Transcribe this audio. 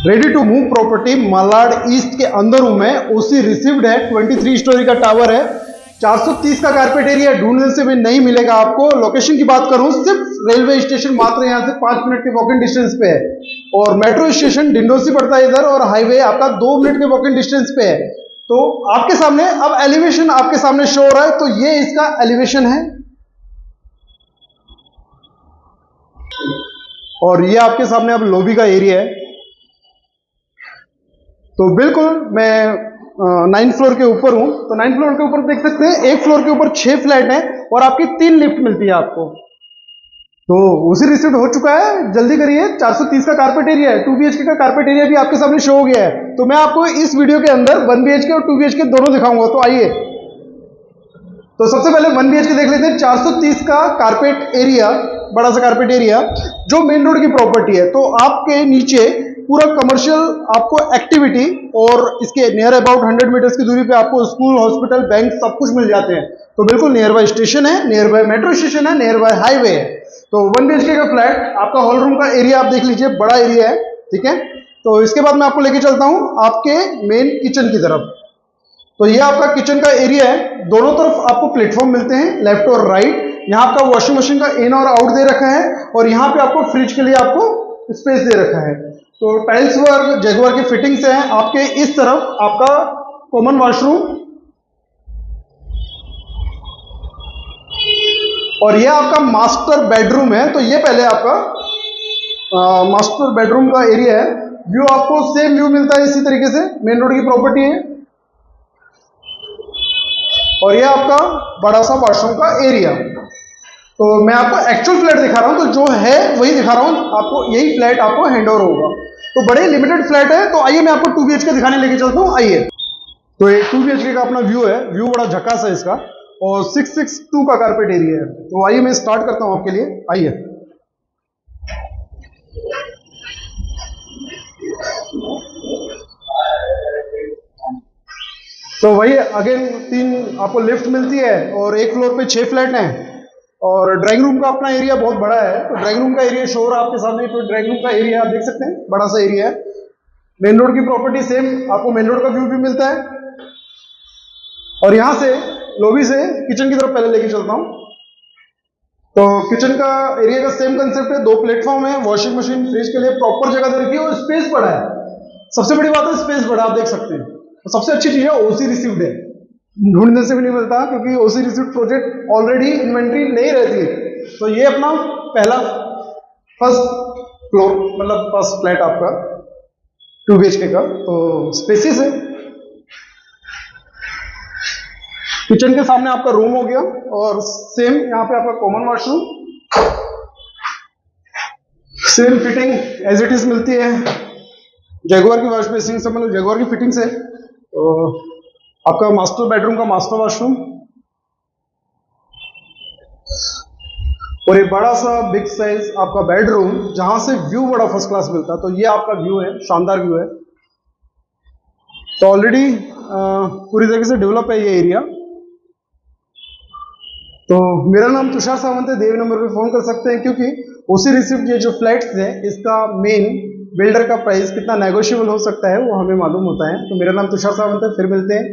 Ready to move property Malad east के अंदर हूं मैं। ओसी रिसीव्ड है, 23 स्टोरी का टावर है, 430 का कारपेट एरिया ढूंढने से भी नहीं मिलेगा आपको। लोकेशन की बात करूं, सिर्फ रेलवे स्टेशन मात्र यहां से 5 मिनट के वॉकिंग डिस्टेंस पे है, और मेट्रो स्टेशन डिंडोसी पड़ता है इधर, और हाईवे आपका 2 मिनट के वॉकिंग डिस्टेंस पे है। तो आपके सामने अब एलिवेशन आपके सामने शो हो रहा है, तो ये इसका एलिवेशन है, और ये आपके सामने अब लॉबी का एरिया है। तो बिल्कुल मैं 9th फ्लोर के ऊपर हूं। तो 9th फ्लोर के ऊपर देख सकते हैं, एक फ्लोर के ऊपर 6 फ्लैट हैं और आपकी 3 लिफ्ट मिलती है आपको। तो उसी रिसीव्ड हो चुका है, जल्दी करिए। 430 का कारपेट एरिया है, 2 BHK का कारपेट एरिया भी आपके सामने शो हो गया है। तो मैं आपको इस वीडियो के अंदर 1 BHK और 2 BHK दोनों दिखाऊंगा। तो आइए, तो सबसे पहले 1 BHK देख लेते हैं। 430 का कारपेट एरिया, बड़ा सा कारपेट एरिया जो मेन रोड की प्रॉपर्टी है। तो आपके नीचे पूरा कमर्शियल आपको एक्टिविटी, और इसके नियर अबाउट 100 मीटर्स की दूरी पे आपको स्कूल, हॉस्पिटल, बैंक सब कुछ मिल जाते हैं। तो बिल्कुल नियर बाय स्टेशन है, नियर बाय मेट्रो स्टेशन है, नियर बाय हाईवे है। तो 1 BHK का फ्लैट, आपका हॉल रूम का एरिया आप देख लीजिए, बड़ा एरिया है, ठीक है। तो इसके बाद मैं आपको लेके चलता हूं आपके मेन किचन की तरफ। तो ये आपका किचन का एरिया है, दोनों तरफ आपको प्लेटफॉर्म मिलते हैं, लेफ्ट और राइट। यहाँ आपका वॉशिंग मशीन का इन और आउट दे रखा है, और यहाँ पे आपको फ्रिज के लिए आपको स्पेस दे रखा है। तो टाइल्स वर्क, जैगुआर की फिटिंग्स हैं। आपके इस तरफ आपका कॉमन वॉशरूम, और ये आपका मास्टर बेडरूम है। तो ये पहले आपका मास्टर बेडरूम का एरिया है। व्यू आपको सेम व्यू मिलता है इसी तरीके से, मेन रोड की प्रॉपर्टी है। और ये आपका बड़ा सा वॉशरूम का एरिया। तो मैं आपको एक्चुअल फ्लैट दिखा रहा हूं, तो जो है वही दिखा रहा हूं आपको, यही फ्लैट आपको हैंड ओवर होगा। तो बड़े लिमिटेड फ्लैट है। तो आइए मैं आपको 2 BHK दिखाने लेके चलता हूं, आइए। तो ये 2 BHK का अपना व्यू है, व्यू बड़ा झकास है इसका, और 662 का कारपेट एरिया है। तो आइए मैं स्टार्ट करता हूं आपके लिए, आइए। तो वही अगेन 3 आपको लिफ्ट मिलती है, और एक फ्लोर पे 6 फ्लैट हैं, और ड्राइंग रूम का अपना एरिया बहुत बड़ा है। तो ड्राइंग रूम का एरिया शो रहा है आपके सामने। तो ड्राइंग रूम का एरिया आप देख सकते हैं, बड़ा सा एरिया है। मेन रोड की प्रॉपर्टी सेम, आपको मेन रोड का व्यू भी मिलता है। और यहां से लॉबी से किचन की तरफ पहले लेके चलता हूं। तो किचन का एरिया का सेम कंसेप्ट है, 2 प्लेटफॉर्म है, वॉशिंग मशीन, फ्रिज के लिए प्रॉपर जगह दे रखी है, और स्पेस बड़ा है। सबसे बड़ी बात है स्पेस बड़ा, आप देख सकते हैं। तो सबसे अच्छी चीज है ओसी रिसीव्ड है, ढूंढने से भी नहीं मिलता, क्योंकि ओसी रिसीव्ड प्रोजेक्ट ऑलरेडी इन्वेंट्री नहीं रहती। तो ये अपना पहला फर्स्ट फ्लोर, मतलब फर्स्ट फ्लैट आपका 2 BHK का। तो स्पेसिस है। किचन के सामने आपका रूम हो गया, और सेम यहाँ पे आपका common washroom, same fitting as it is मिलती है। जैगुआर की वॉश बेसिंग से, मतलब जैगुआर की फिटिंग से। तो आपका मास्टर बेडरूम का मास्टर वॉशरूम, और एक बड़ा सा बिग साइज आपका बेडरूम, जहां से व्यू बड़ा फर्स्ट क्लास मिलता है। तो ये आपका व्यू है, शानदार व्यू है। तो ऑलरेडी पूरी तरीके से डेवलप है ये एरिया। तो मेरा नाम तुषार सावंत है, देवी नंबर पे फोन कर सकते हैं, क्योंकि उसी रिसिप्ट ये जो फ्लैट्स है, इसका मेन बिल्डर का प्राइस कितना नेगोशिएबल हो सकता है वो हमें मालूम होता है। तो मेरा नाम तुषार सावंत है, फिर मिलते हैं।